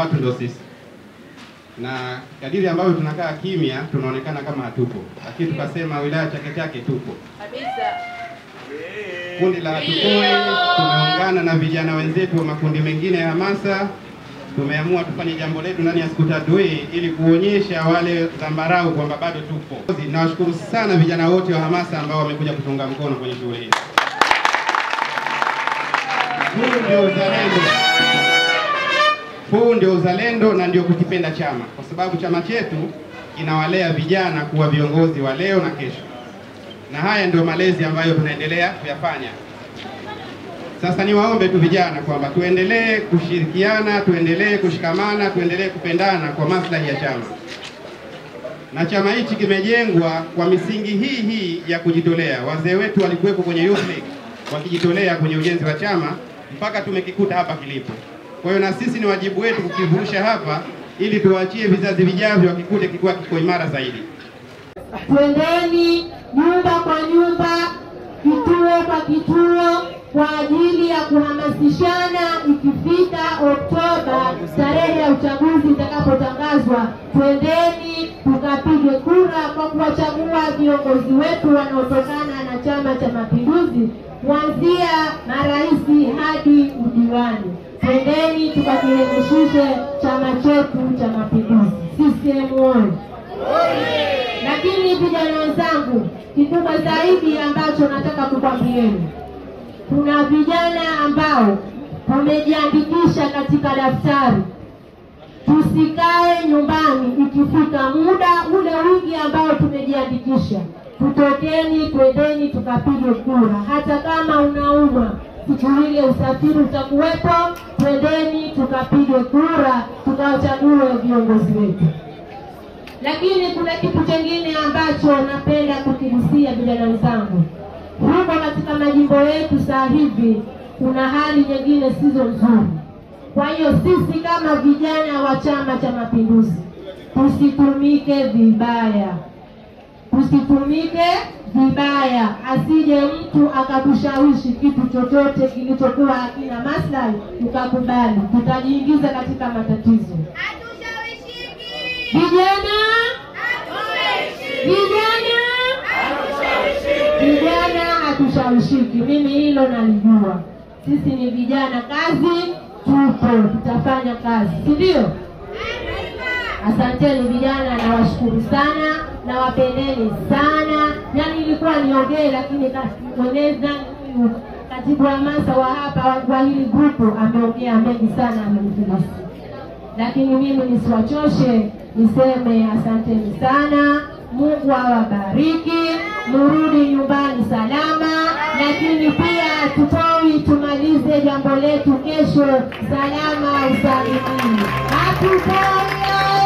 watu ndio sisi. Na kadiri ambavyo tunakaa kimya tunaonekana kama hatupo. Lakini tukasema wilaya Chake Chake tupo. Kabisa. Kundi la Tukoi tumeungana na vijana wenzetu wa makundi mengine ya hamasa. Tumeamua tufanye jambo letu ndani ya siku 3 hii ili kuonyesha wale zambarau kwamba bado tupo. Nawashukuru sana vijana wote wa hamasa ambao wamekuja kutunga mkono kwenye shughuli hii. Huu ndio uzalendo na ndio kukipenda chama, kwa sababu chama chetu kinawalea vijana kuwa viongozi wa leo na kesho. Na haya ndio malezi ambayo tunaendelea kuyafanya. Sasa niwaombe tu vijana kwamba tuendelee kushirikiana, tuendelee kushikamana, tuendelee kupendana kwa maslahi ya chama. Na chama hichi kimejengwa kwa misingi hii ya kujitolea. Wazee wetu walikuwepo kwenye Youth League wakijitolea kwenye ujenzi wa chama mpaka tumekikuta hapa kilipo. Kwa hiyo na sisi ni wajibu wetu kukivusha hapa ili tuwaachie vizazi vijavyo wakikute kikuwa kiko imara zaidi. Twendeni nyumba kwa nyumba, kituo kwa kituo kwa ajili ya kuhamasishana. Ikifika Oktoba, tarehe ya uchaguzi itakapotangazwa, twendeni tukapige kura kwa kuwachagua viongozi wetu wanaotokana na Chama cha Mapinduzi, kuanzia marais hadi udiwani. Twendeni tukakielimishe chama chetu cha Mapinduzi. CCM oyee! Lakini vijana wenzangu, kikubwa zaidi ambacho nataka kukwambieni, kuna vijana ambao wamejiandikisha katika daftari. Tusikae nyumbani, ikifika muda ule wingi ambao tumejiandikisha, tutokeni, twendeni tukapige kura. Hata kama unaumwa, siku ile usafiri utakuwepo, twendeni tukapige kura, tukawachague viongozi wetu. Lakini kuna kitu kingine ambacho napenda kukigusia vijana wenzangu. Huko katika majimbo yetu sasa hivi kuna hali nyingine sizo nzuri. Kwa hiyo sisi kama vijana wa Chama cha Mapinduzi tusitumike vibaya. Tusitumike vibaya, asije mtu akatushawishi kitu chochote kilichokuwa hakina maslahi tukakubali, tutajiingiza katika matatizo. Vijana hatushawishiki. Mimi hilo nalijua. Sisi ni vijana, kazi tupo, tutafanya kazi, si ndio? Asanteni vijana, nawashukuru sana, nawapendeni sana. Yani ilikuwa niongee, lakini mweneza katibu wa hamasa wa hapa wa hili grupu ameongea mengi sana, amenifundisha. Lakini mimi nisiwachoshe, niseme asanteni sana. Mungu awabariki, murudi nyumbani salama. Lakini pia Tukoi tumalize jambo letu kesho salama usalimini. Hatupoi!